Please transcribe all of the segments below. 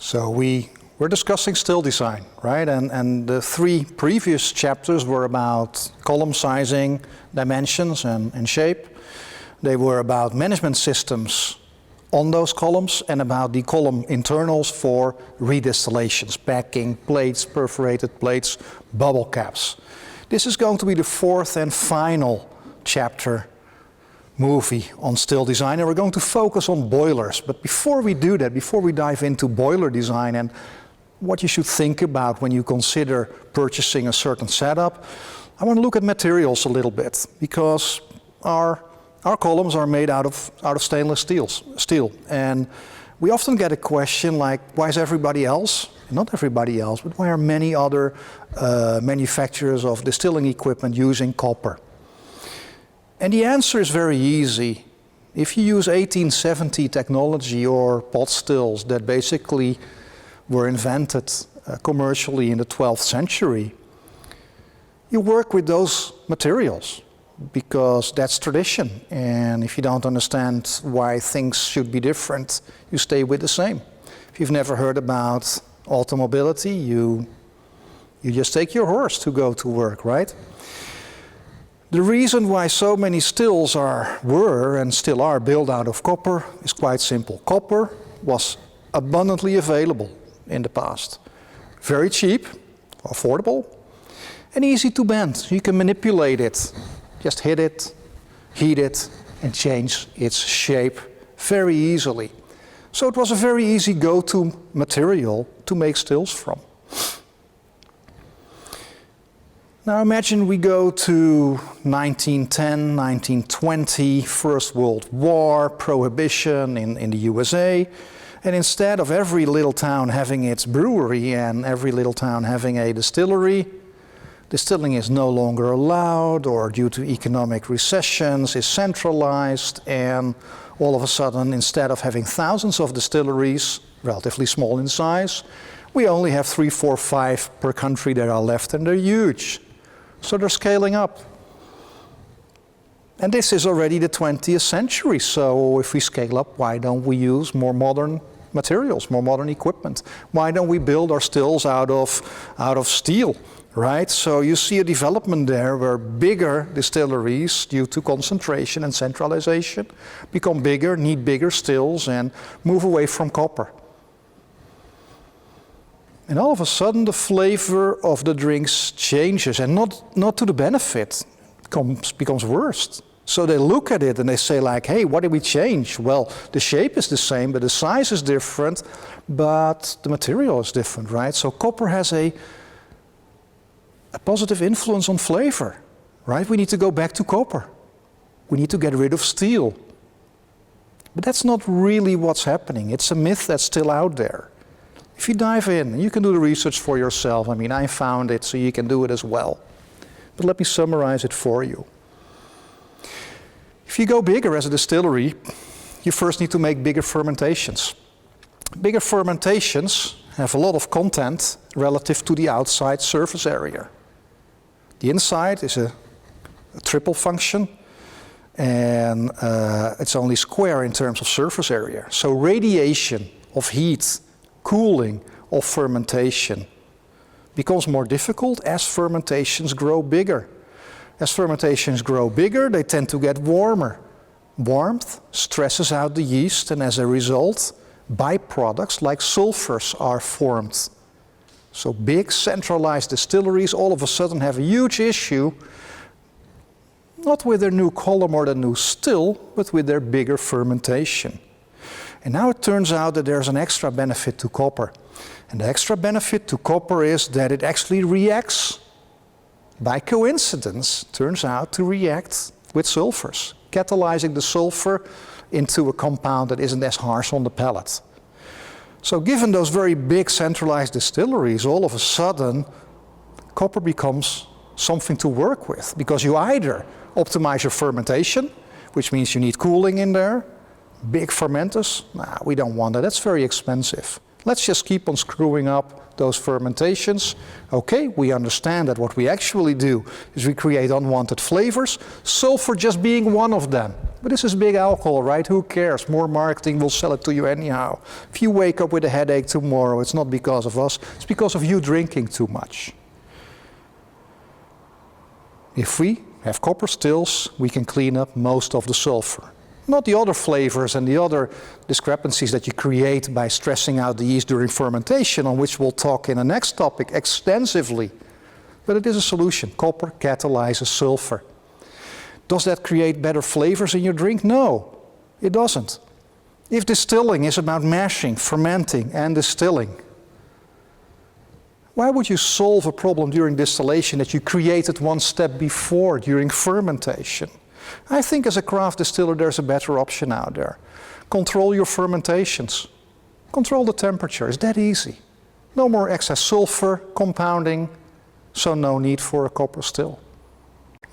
So we're discussing still design, right? And the 3 previous chapters were about column sizing, dimensions, and shape. They were about management systems on those columns and about the column internals for redistillations, packing, plates, perforated plates, bubble caps. This is going to be the 4th and final chapter movie on still design, and we're going to focus on boilers. But before we do that, before we dive into boiler design and what you should think about when you consider purchasing a certain setup, I want to look at materials a little bit, because our columns are made out of stainless steel, and we often get a question like, why is everybody else, not everybody else, but why are many other manufacturers of distilling equipment using copper? And the answer is very easy. If you use 1870 technology or pot stills that basically were invented commercially in the 12th century, you work with those materials because that's tradition. And if you don't understand why things should be different, you stay with the same. If you've never heard about automobility, you just take your horse to go to work, right? The reason why so many stills were and still are built out of copper is quite simple. Copper was abundantly available in the past. Very cheap, affordable, and easy to bend. So you can manipulate it. Just hit it, heat it, and change its shape very easily. So it was a very easy go-to material to make stills from. Now imagine we go to 1910, 1920, First World War, Prohibition in the USA, and instead of every little town having its brewery and every little town having a distillery, distilling is no longer allowed, or due to economic recessions is centralized, and all of a sudden, instead of having thousands of distilleries, relatively small in size, we only have 3, 4, 5 per country that are left, and they're huge. So they're scaling up. And this is already the 20th century, so if we scale up, why don't we use more modern materials, more modern equipment? Why don't we build our stills out of steel, right? So you see a development there where bigger distilleries, due to concentration and centralization, become bigger, need bigger stills, and move away from copper. And all of a sudden the flavor of the drinks changes, and not to the benefit, becomes worse. So they look at it and they say like, hey, what did we change? Well, the shape is the same, but the size is different, but the material is different, right? So copper has a positive influence on flavor, right? We need to go back to copper. We need to get rid of steel. But that's not really what's happening. It's a myth that's still out there. If you dive in, you can do the research for yourself. I mean, I found it, so you can do it as well. But let me summarize it for you. If you go bigger as a distillery, you first need to make bigger fermentations. Bigger fermentations have a lot of content relative to the outside surface area. The inside is a triple function, and it's only square in terms of surface area. So radiation of heat, cooling of fermentation becomes more difficult as fermentations grow bigger. As fermentations grow bigger, they tend to get warmer. Warmth stresses out the yeast, and as a result, byproducts like sulfurs are formed. So big centralized distilleries all of a sudden have a huge issue, not with their new column or their new still, but with their bigger fermentation. And now it turns out that there's an extra benefit to copper. And the extra benefit to copper is that it actually reacts, by coincidence, turns out to react with sulfurs, catalyzing the sulfur into a compound that isn't as harsh on the palate. So given those very big centralized distilleries, all of a sudden, copper becomes something to work with, because you either optimize your fermentation, which means you need cooling in there. Big fermenters, nah, we don't want that, that's very expensive. Let's just keep on screwing up those fermentations. Okay, we understand that what we actually do is we create unwanted flavors, sulfur just being one of them. But this is big alcohol, right? Who cares? More marketing will sell it to you anyhow. If you wake up with a headache tomorrow, it's not because of us, it's because of you drinking too much. If we have copper stills, we can clean up most of the sulfur. Not the other flavors and the other discrepancies that you create by stressing out the yeast during fermentation, on which we'll talk in the next topic extensively. But it is a solution. Copper catalyzes sulfur. Does that create better flavors in your drink? No, it doesn't. If distilling is about mashing, fermenting, and distilling, why would you solve a problem during distillation that you created one step before during fermentation? I think as a craft distiller there's a better option out there. Control your fermentations. Control the temperature. It's that easy. No more excess sulfur, compounding, so no need for a copper still.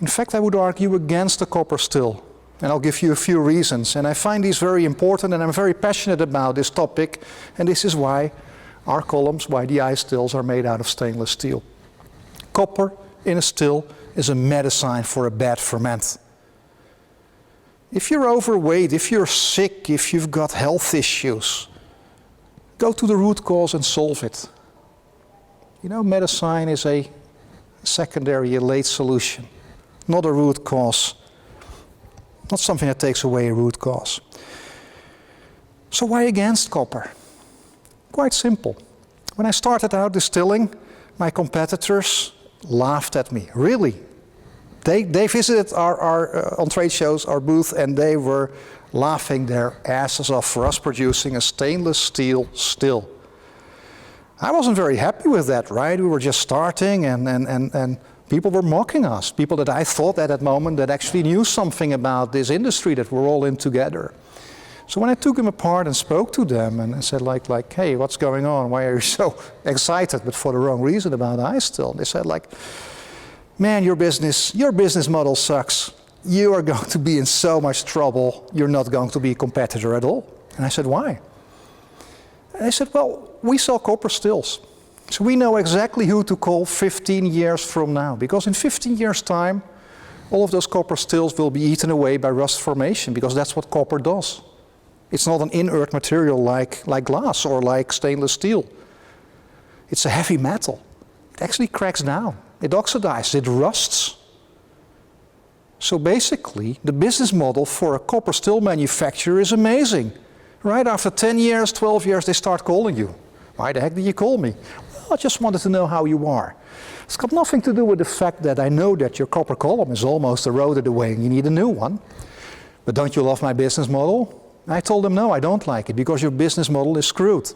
In fact, I would argue against a copper still, and I'll give you a few reasons. And I find these very important, and I'm very passionate about this topic, and this is why our columns, why the iStills are made out of stainless steel. Copper in a still is a medicine for a bad ferment. If you're overweight, if you're sick, if you've got health issues, go to the root cause and solve it. You know, medicine is a secondary, a late solution, not a root cause, not something that takes away a root cause. So why against copper? Quite simple. When I started out distilling, my competitors laughed at me, really. They visited our on trade shows, our booth, and they were laughing their asses off for us producing a stainless steel still. I wasn't very happy with that, right? We were just starting and people were mocking us. People that I thought at that moment that actually knew something about this industry that we're all in together. So when I took them apart and spoke to them and I said like, hey, what's going on? Why are you so excited, but for the wrong reason about iStill? They said like, man, your business model sucks. You are going to be in so much trouble. You're not going to be a competitor at all. And I said, why? And they said, well, we sell copper stills. So we know exactly who to call 15 years from now. Because in 15 years' time, all of those copper stills will be eaten away by rust formation, because that's what copper does. It's not an inert material like glass or like stainless steel. It's a heavy metal. It actually cracks down. It oxidizes, it rusts. So basically, the business model for a copper still manufacturer is amazing. Right after 10 years, 12 years, they start calling you. Why the heck did you call me? Well, I just wanted to know how you are. It's got nothing to do with the fact that I know that your copper column is almost eroded away and you need a new one. But don't you love my business model? I told them, no, I don't like it, because your business model is screwed.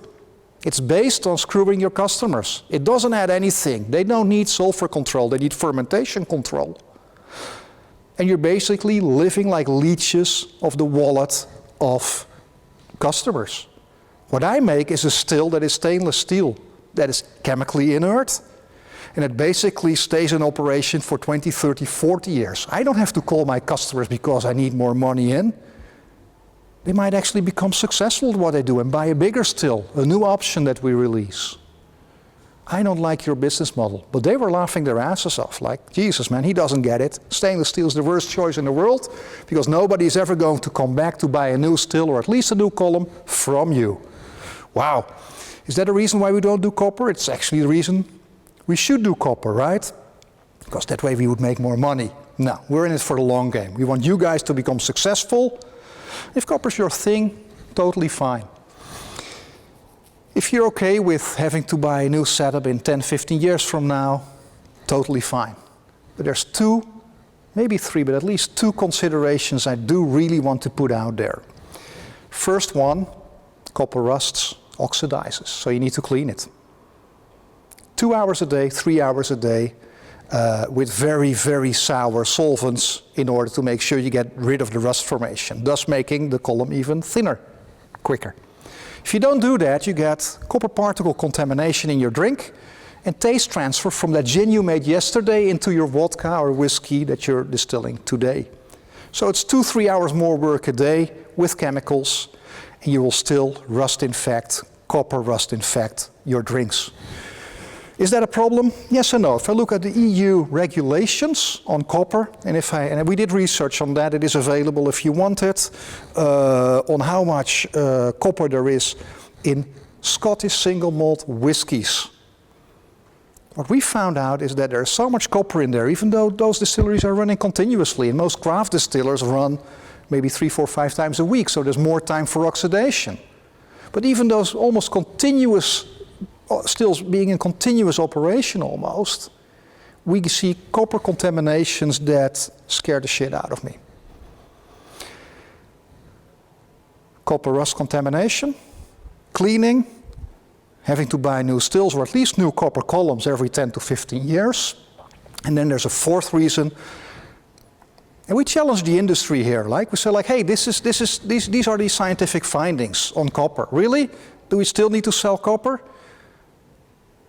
It's based on screwing your customers. It doesn't add anything. They don't need sulfur control, they need fermentation control. And you're basically living like leeches of the wallet of customers. What I make is a still that is stainless steel, that is chemically inert, and it basically stays in operation for 20, 30, 40 years. I don't have to call my customers because I need more money in. They might actually become successful at what they do and buy a bigger still, a new option that we release. I don't like your business model. But they were laughing their asses off, like, Jesus, man, he doesn't get it. Stainless steel is the worst choice in the world, because nobody is ever going to come back to buy a new still or at least a new column from you. Wow. Is that a reason why we don't do copper? It's actually the reason we should do copper, right? Because that way we would make more money. No, we're in it for the long game. We want you guys to become successful. If copper's your thing, totally fine. If you're okay with having to buy a new setup in 10, 15 years from now, totally fine. But there's two, maybe three, but at least two considerations I do really want to put out there. First one, copper rusts, oxidizes, so you need to clean it. 2 hours a day, 3 hours a day, with very, very sour solvents in order to make sure you get rid of the rust formation, thus making the column even thinner, quicker. If you don't do that, you get copper particle contamination in your drink and taste transfer from that gin you made yesterday into your vodka or whiskey that you're distilling today. So it's 2-3 hours more work a day with chemicals, and you will still rust infect, copper rust infect your drinks. Is that a problem? Yes and no. If I look at the EU regulations on copper, and we did research on that, it is available if you want it, on how much copper there is in Scottish single malt whiskies. What we found out is that there's so much copper in there, even though those distilleries are running continuously, and most craft distillers run maybe 3, 4, 5 times a week, so there's more time for oxidation. But even those almost continuous, still being in continuous operation almost, we see copper contaminations that scare the shit out of me. Copper rust contamination, cleaning, having to buy new stills or at least new copper columns every 10 to 15 years. And then there's a fourth reason. And we challenge the industry here. Like we say, like, hey, these are the scientific findings on copper. Really? Do we still need to sell copper?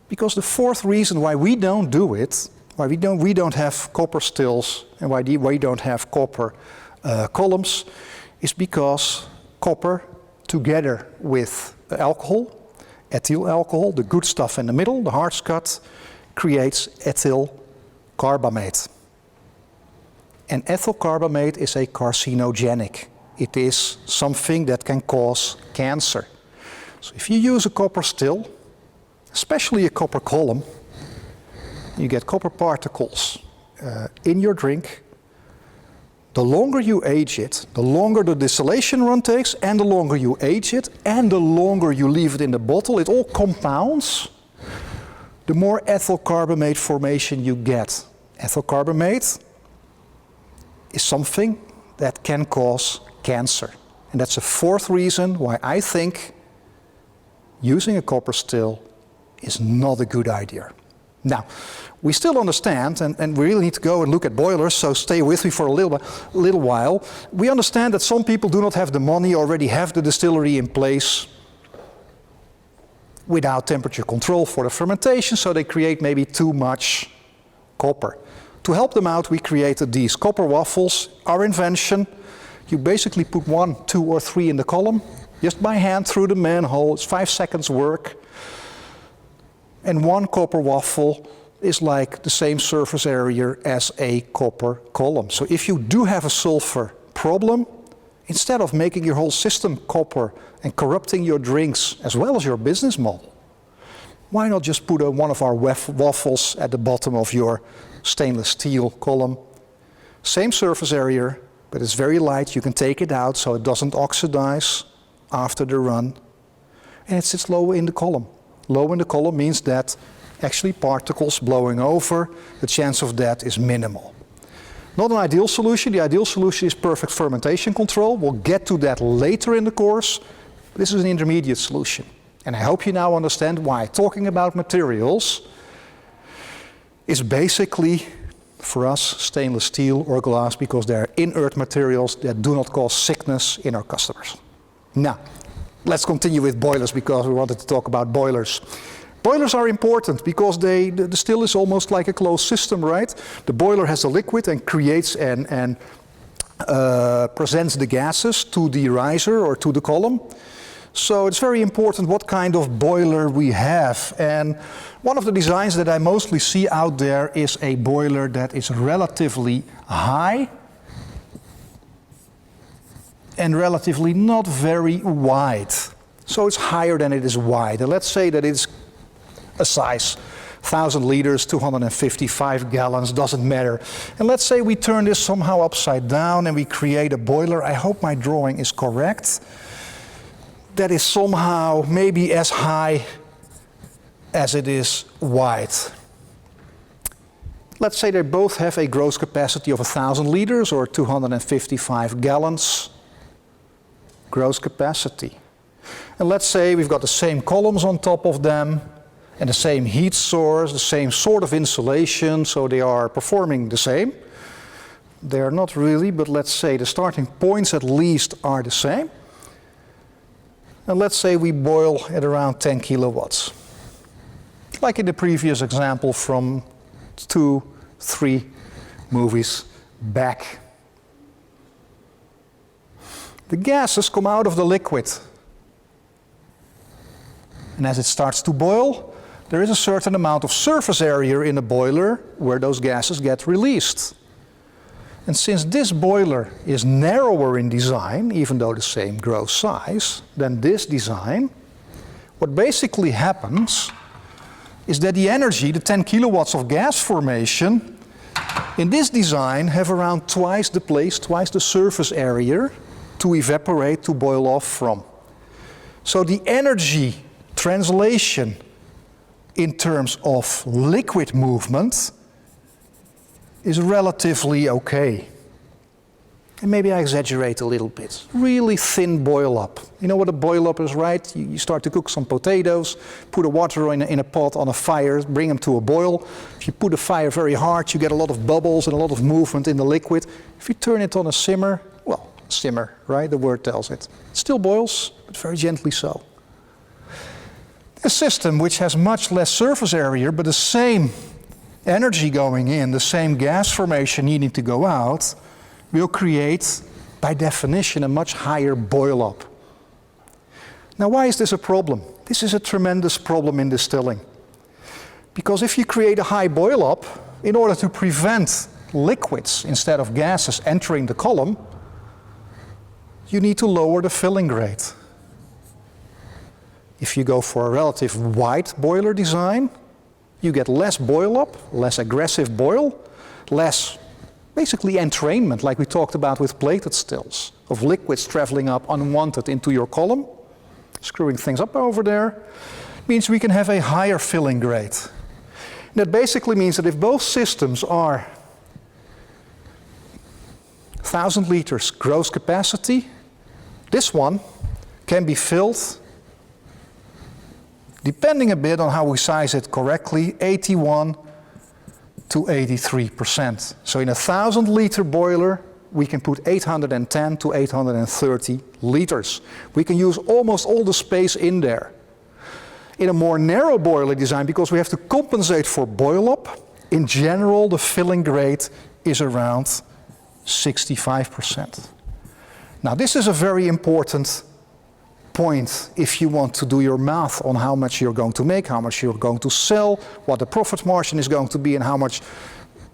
Because the fourth reason why we don't do it, why we don't have copper stills and why we don't have copper columns, is because copper, together with alcohol, ethyl alcohol, the good stuff in the middle, the hard scud, creates ethyl carbamate. And ethyl carbamate is a carcinogenic. It is something that can cause cancer. So if you use a copper still, especially a copper column, you get copper particles in your drink. The longer you age it, the longer the distillation run takes, and the longer you age it, and the longer you leave it in the bottle, it all compounds, the more ethyl carbamate formation you get. Ethyl carbamate is something that can cause cancer. And that's a fourth reason why I think using a copper still is not a good idea. Now, we still understand, and we really need to go and look at boilers, so stay with me for a little while. We understand that some people do not have the money, already have the distillery in place without temperature control for the fermentation, so they create maybe too much copper. To help them out, we created these copper waffles, our invention. You basically put 1, 2, or 3 in the column, just by hand through the manhole. It's 5 seconds work. And 1 copper waffle is like the same surface area as a copper column. So if you do have a sulfur problem, instead of making your whole system copper and corrupting your drinks as well as your business model, why not just put one of our waffles at the bottom of your stainless steel column? Same surface area, but it's very light. You can take it out so it doesn't oxidize after the run. And it sits low in the column. Low in the column means that actually particles blowing over, the chance of that is minimal. Not an ideal solution. The ideal solution is perfect fermentation control. We'll get to that later in the course. This is an intermediate solution. And I hope you now understand why talking about materials is basically, for us, stainless steel or glass, because they're inert materials that do not cause sickness in our customers. Now, let's continue with boilers, because we wanted to talk about boilers. Boilers are important because the still is almost like a closed system, right? The boiler has a liquid and creates and presents the gases to the riser or to the column. So it's very important what kind of boiler we have. And one of the designs that I mostly see out there is a boiler that is relatively high and relatively not very wide. So it's higher than it is wide. And let's say that it's a size 1,000 liters, 255 gallons, doesn't matter. And let's say we turn this somehow upside down and we create a boiler. I hope my drawing is correct. That is somehow maybe as high as it is wide. Let's say they both have a gross capacity of 1,000 liters or 255 gallons gross capacity. And let's say we've got the same columns on top of them and the same heat source, the same sort of insulation, so they are performing the same. They're not really, but let's say the starting points at least are the same. And let's say we boil at around 10 kilowatts. Like in the previous example from 2, 3 movies back. The gases come out of the liquid. And as it starts to boil, there is a certain amount of surface area in a boiler where those gases get released. And since this boiler is narrower in design, even though the same gross size, than this design, what basically happens is that the energy, the 10 kilowatts of gas formation, in this design have around twice the place, twice the surface area to evaporate, to boil off from. So the energy translation in terms of liquid movement is relatively okay. And maybe I exaggerate a little bit. Really thin boil up. You know what a boil up is, right? You start to cook some potatoes, put the water in a pot on a fire, bring them to a boil. If you put the fire very hard, you get a lot of bubbles and a lot of movement in the liquid. If you turn it on a simmer, well, simmer, right? The word tells it. It still boils, but very gently so. A system which has much less surface area, but the same energy going in, the same gas formation needing to go out, will create, by definition, a much higher boil-up. Now, why is this a problem? This is a tremendous problem in distilling. Because if you create a high boil-up, in order to prevent liquids instead of gases entering the column, you need to lower the filling rate. If you go for a relative wide boiler design, you get less boil-up, less aggressive boil, less basically entrainment, like we talked about with plated stills, of liquids traveling up unwanted into your column, screwing things up over there. It means we can have a higher filling rate. And that basically means that if both systems are 1,000 liters gross capacity, this one can be filled, depending a bit on how we size it correctly, 81 to 83%. So in a 1,000 liter boiler, we can put 810 to 830 liters. We can use almost all the space in there. In a more narrow boiler design, because we have to compensate for boil-up, in general the filling rate is around 65%. Now this is a very important point if you want to do your math on how much you're going to make, how much you're going to sell, what the profit margin is going to be, and how much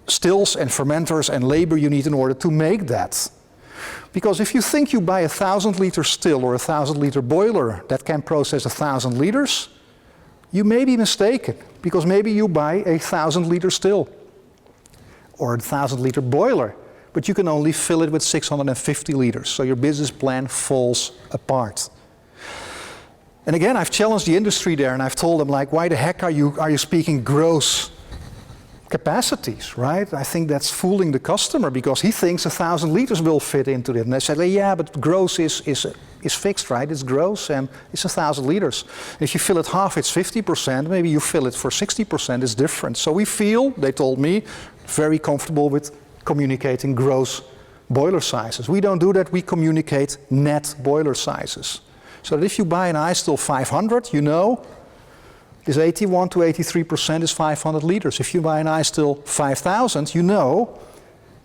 stills and fermenters and labor you need in order to make that. Because if you think you buy a 1,000 liter still or a 1,000 liter boiler that can process 1,000 liters, you may be mistaken, because maybe you buy a 1,000 liter still or a 1,000 liter boiler, but you can only fill it with 650 liters, so your business plan falls apart. And again, I've challenged the industry there, and I've told them, like, why the heck are you speaking gross capacities, right? I think that's fooling the customer, because he thinks 1,000 liters will fit into it. And they said, yeah, but gross is fixed, right? It's gross and it's 1,000 liters. If you fill it half, it's 50%. Maybe you fill it for 60%, it's different. So we feel, they told me, very comfortable with communicating gross boiler sizes. We don't do that, we communicate net boiler sizes. So that if you buy an iStill 500, you know this 81 to 83% is 500 liters. If you buy an iStill 5000, you know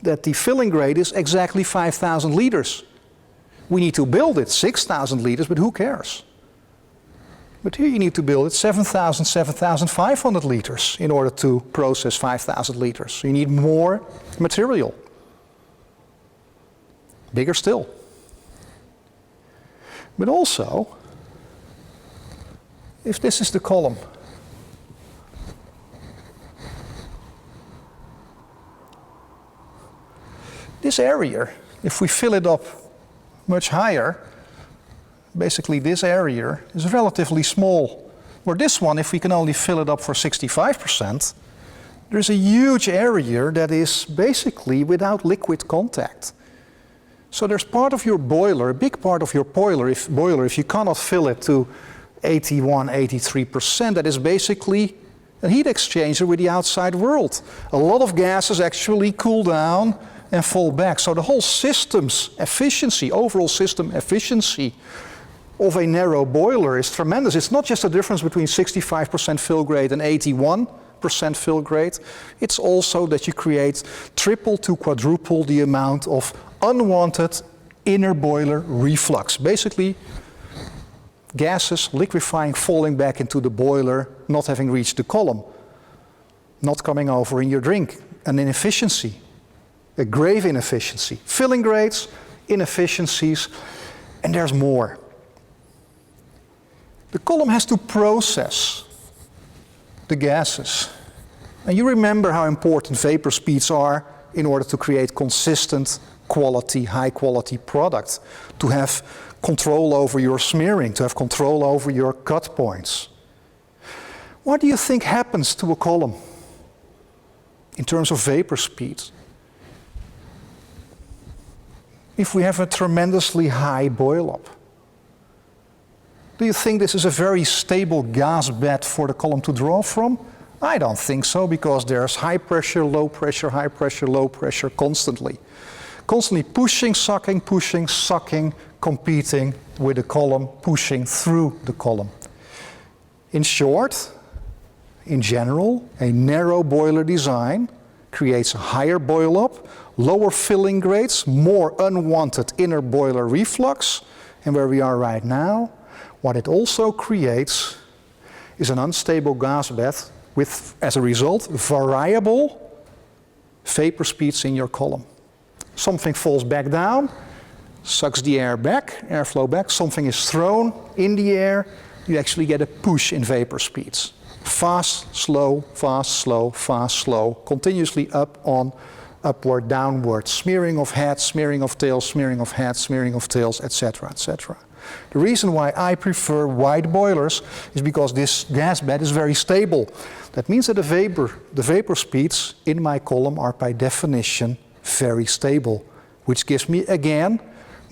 that the filling rate is exactly 5,000 liters. We need to build it 6,000 liters, but who cares? But here you need to build it 7,000, 7,500 liters in order to process 5,000 liters. So you need more material. Bigger still. But also, if this is the column, this area, if we fill it up much higher, basically this area is relatively small. Where this one, if we can only fill it up for 65%, there's a huge area that is basically without liquid contact. So there's part of your boiler, a big part of your boiler, if you cannot fill it to 81, 83%, that is basically a heat exchanger with the outside world. A lot of gases actually cool down and fall back. So the whole system's efficiency, overall system efficiency of a narrow boiler is tremendous. It's not just a difference between 65% fill rate and 81% fill rate. It's also that you create triple to quadruple the amount of unwanted inner boiler reflux. Basically, gases liquefying, falling back into the boiler, not having reached the column, not coming over in your drink. An inefficiency, a grave inefficiency. Filling grates, inefficiencies, and there's more. The column has to process the gases. And you remember how important vapor speeds are in order to create consistent quality, high quality product, to have control over your smearing, to have control over your cut points. What do you think happens to a column in terms of vapor speed? If we have a tremendously high boil-up, do you think this is a very stable gas bed for the column to draw from? I don't think so, because there's high pressure, low pressure, high pressure, low pressure constantly. Constantly pushing, sucking, competing with the column, pushing through the column. In short, in general, a narrow boiler design creates a higher boil-up, lower filling grates, more unwanted inner boiler reflux, and where we are right now, what it also creates is an unstable gas bed with, as a result, variable vapor speeds in your column. Something falls back down, sucks the air back, airflow back, something is thrown in the air, you actually get a push in vapor speeds. Fast, slow, fast, slow, fast, slow, continuously up, on, upward, downward, smearing of heads, smearing of tails, smearing of heads, smearing of tails, etc., etc. The reason why I prefer wide boilers is because this gas bed is very stable. That means that the vapor speeds in my column are by definition very stable, which gives me again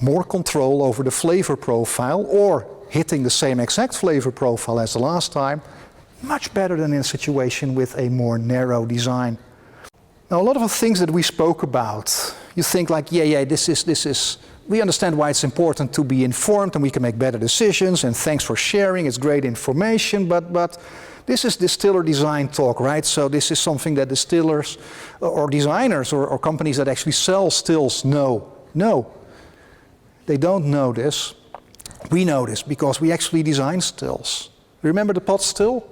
more control over the flavor profile, or hitting the same exact flavor profile as the last time, much better than in a situation with a more narrow design. Now, a lot of the things that we spoke about, you think like, this is, we understand why it's important to be informed and we can make better decisions, and thanks for sharing, it's great information, but this is distiller design talk, right? So this is something that distillers or designers or companies that actually sell stills know. No, they don't know this. We know this because we actually design stills. Remember the pot still?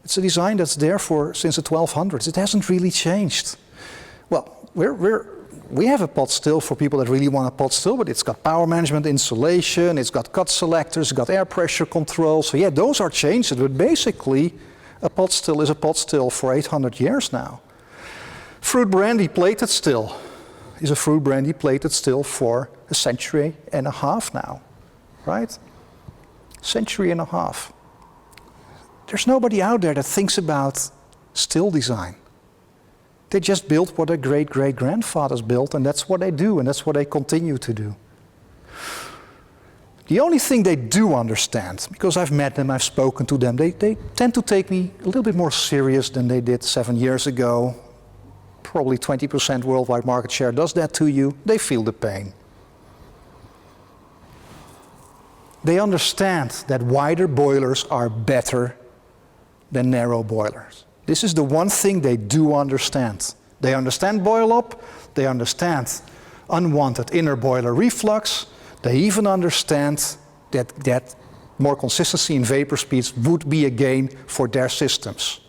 It's a design that's there since the 1200s. It hasn't really changed. Well, we have a pot still for people that really want a pot still, but it's got power management, insulation, it's got cut selectors, it's got air pressure control. So yeah, those are changed, but basically a pot still is a pot still for 800 years now. Fruit brandy plated still is a fruit brandy plated still for a century and a half now, right? Century and a half. There's nobody out there that thinks about still design. They just built what their great-great-grandfathers built, and that's what they do, and that's what they continue to do. The only thing they do understand, because I've met them, I've spoken to them, they tend to take me a little bit more serious than they did 7 years ago. Probably 20% worldwide market share does that to you. They feel the pain. They understand that wider boilers are better than narrow boilers. This is the one thing they do understand. They understand boil-up, they understand unwanted inner boiler reflux, they even understand that more consistency in vapor speeds would be a gain for their systems.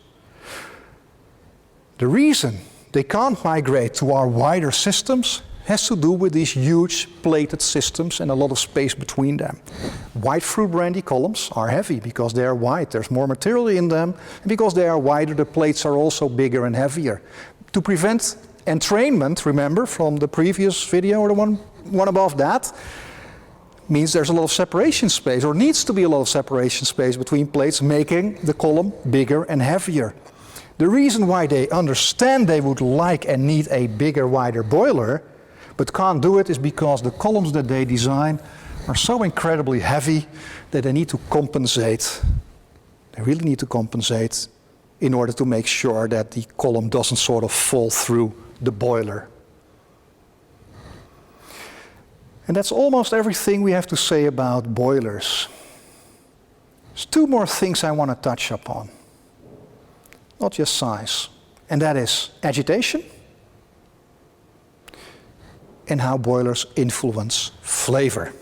The reason they can't migrate to our wider systems has to do with these huge plated systems and a lot of space between them. Wide fruit brandy columns are heavy because they are wide, there's more material in them, and because they are wider, the plates are also bigger and heavier. To prevent entrainment, remember from the previous video or the one above that, means there's a lot of separation space, or needs to be a lot of separation space between plates, making the column bigger and heavier. The reason why they understand they would like and need a bigger, wider boiler, but can't do it, is because the columns that they design are so incredibly heavy that they need to compensate. They really need to compensate in order to make sure that the column doesn't sort of fall through the boiler. And that's almost everything we have to say about boilers. There's two more things I want to touch upon. Not just size. And that is agitation and how boilers influence flavor.